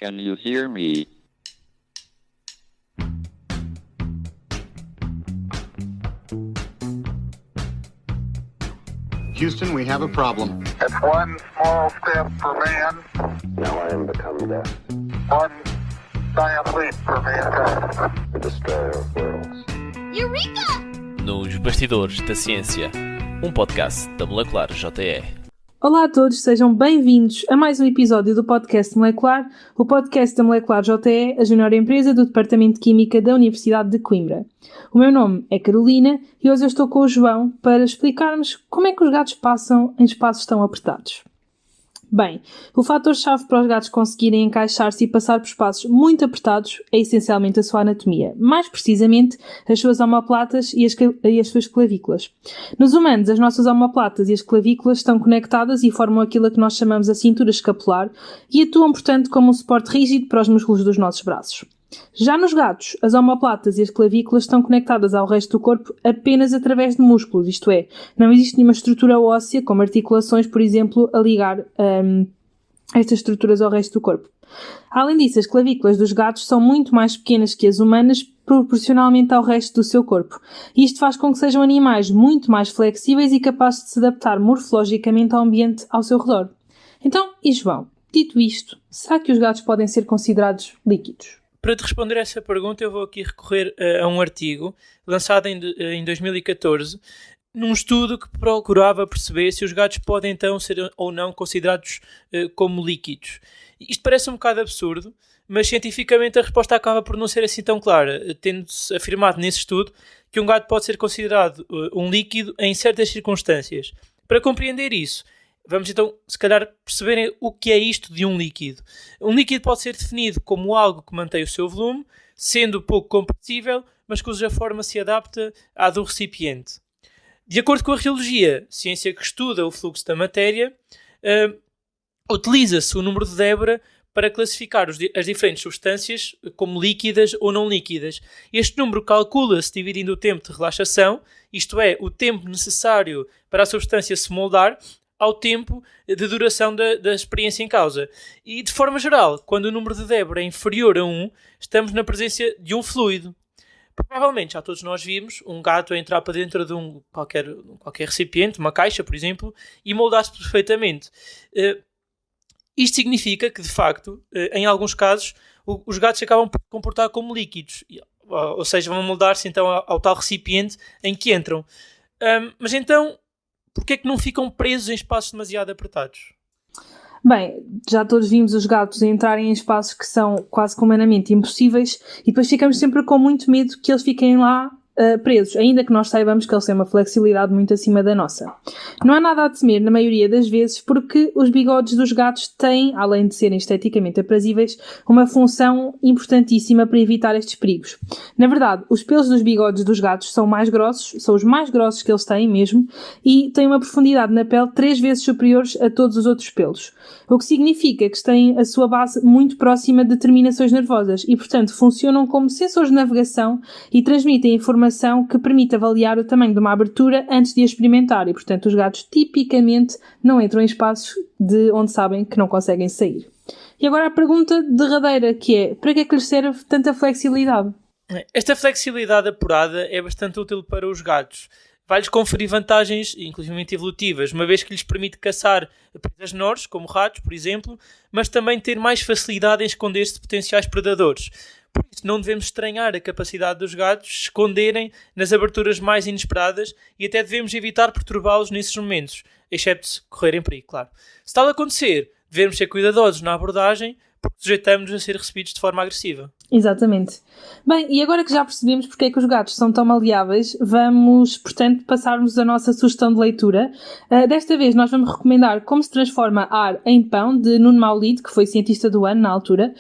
Can you hear me? Houston, we have a problem. It's one small step for man. Now I am become death, One giant leap for mankind. the destroyer of worlds. Eureka! Nos Bastidores da Ciência, um podcast da Molecular JE. Olá a todos, sejam bem-vindos a mais um episódio do podcast Molecular, o podcast da Molecular JE, a junior empresa do Departamento de Química da Universidade de Coimbra. O meu nome é Carolina e hoje eu estou com o João para explicarmos como é que os gatos passam em espaços tão apertados. Bem, o fator-chave para os gatos conseguirem encaixar-se e passar por espaços muito apertados é essencialmente a sua anatomia, mais precisamente as suas omoplatas e as suas clavículas. Nos humanos, as nossas omoplatas e as clavículas estão conectadas e formam aquilo a que nós chamamos a cintura escapular e atuam, portanto, como um suporte rígido para os músculos dos nossos braços. Já nos gatos, as omoplatas e as clavículas estão conectadas ao resto do corpo apenas através de músculos, isto é, não existe nenhuma estrutura óssea, como articulações, por exemplo, a ligar estas estruturas ao resto do corpo. Além disso, as clavículas dos gatos são muito mais pequenas que as humanas, proporcionalmente ao resto do seu corpo. Isto faz com que sejam animais muito mais flexíveis e capazes de se adaptar morfologicamente ao ambiente ao seu redor. Então, e João, dito isto, será que os gatos podem ser considerados líquidos? Para te responder a essa pergunta, eu vou aqui recorrer a um artigo lançado em 2014, num estudo que procurava perceber se os gatos podem então ser ou não considerados como líquidos. Isto parece um bocado absurdo, mas cientificamente a resposta acaba por não ser assim tão clara, tendo-se afirmado nesse estudo que um gato pode ser considerado um líquido em certas circunstâncias. Para compreender isso, vamos então, se calhar, perceberem o que é isto de um líquido. Um líquido pode ser definido como algo que mantém o seu volume, sendo pouco compressível, mas cuja forma se adapta à do recipiente. De acordo com a rheologia, ciência que estuda o fluxo da matéria, utiliza-se o número de Deborah para classificar as diferentes substâncias como líquidas ou não líquidas. Este número calcula-se dividindo o tempo de relaxação, isto é, o tempo necessário para a substância se moldar, ao tempo de duração da experiência em causa. E, de forma geral, quando o número de Deborah é inferior a 1, estamos na presença de um fluido. Provavelmente, já todos nós vimos um gato a entrar para dentro de qualquer recipiente, uma caixa, por exemplo, e moldar-se perfeitamente. Isto significa que, de facto, em alguns casos, os gatos acabam por se comportar como líquidos, ou seja, vão moldar-se então ao tal recipiente em que entram. Mas então, porquê é que não ficam presos em espaços demasiado apertados? Bem, já todos vimos os gatos entrarem em espaços que são quase que humanamente impossíveis e depois ficamos sempre com muito medo que eles fiquem lá presos, ainda que nós saibamos que eles têm uma flexibilidade muito acima da nossa. Não há nada a temer na maioria das vezes porque os bigodes dos gatos têm, além de serem esteticamente aprazíveis, uma função importantíssima para evitar estes perigos. Na verdade, os pelos dos bigodes dos gatos são mais grossos, são os mais grossos que eles têm mesmo, e têm uma profundidade na pele 3 vezes superiores a todos os outros pelos, o que significa que têm a sua base muito próxima de terminações nervosas e, portanto, funcionam como sensores de navegação e transmitem informação que permite avaliar o tamanho de uma abertura antes de a experimentar e, portanto, os gatos tipicamente não entram em espaços de onde sabem que não conseguem sair. E agora a pergunta derradeira, que é, para que é que lhes serve tanta flexibilidade? Esta flexibilidade apurada é bastante útil para os gatos. Vai-lhes conferir vantagens, inclusive evolutivas, uma vez que lhes permite caçar presas menores, como ratos, por exemplo, mas também ter mais facilidade em esconder-se de potenciais predadores. Por isso, não devemos estranhar a capacidade dos gatos de esconderem nas aberturas mais inesperadas e até devemos evitar perturbá-los nesses momentos, excepto se correrem perigo, claro. Se tal acontecer, devemos ser cuidadosos na abordagem, porque sujeitamos-nos a ser recebidos de forma agressiva. Exatamente. Bem, e agora que já percebemos porque é que os gatos são tão maleáveis, vamos, portanto, passarmos a nossa sugestão de leitura. Desta vez nós vamos recomendar Como se transforma ar em pão, de Nuno Maulid, que foi cientista do ano na altura.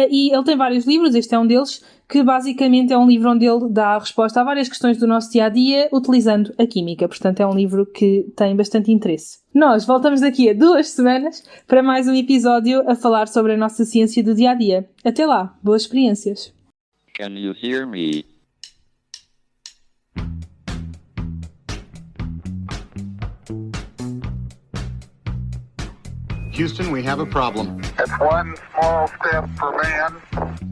E ele tem vários livros, este é um deles, que basicamente é um livro onde ele dá resposta a várias questões do nosso dia-a-dia utilizando a química. Portanto, é um livro que tem bastante interesse. Nós voltamos daqui a 2 semanas para mais um episódio a falar sobre a nossa ciência do dia-a-dia. Até lá, boas experiências! Can you hear me? Houston, we have a problem. It's one small step for man,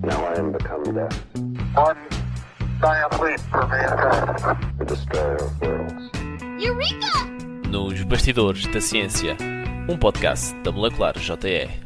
Now I am become death, one giant leap for mankind. the destroyer of worlds. Nos Bastidores da Ciência, um podcast da Molecular JE.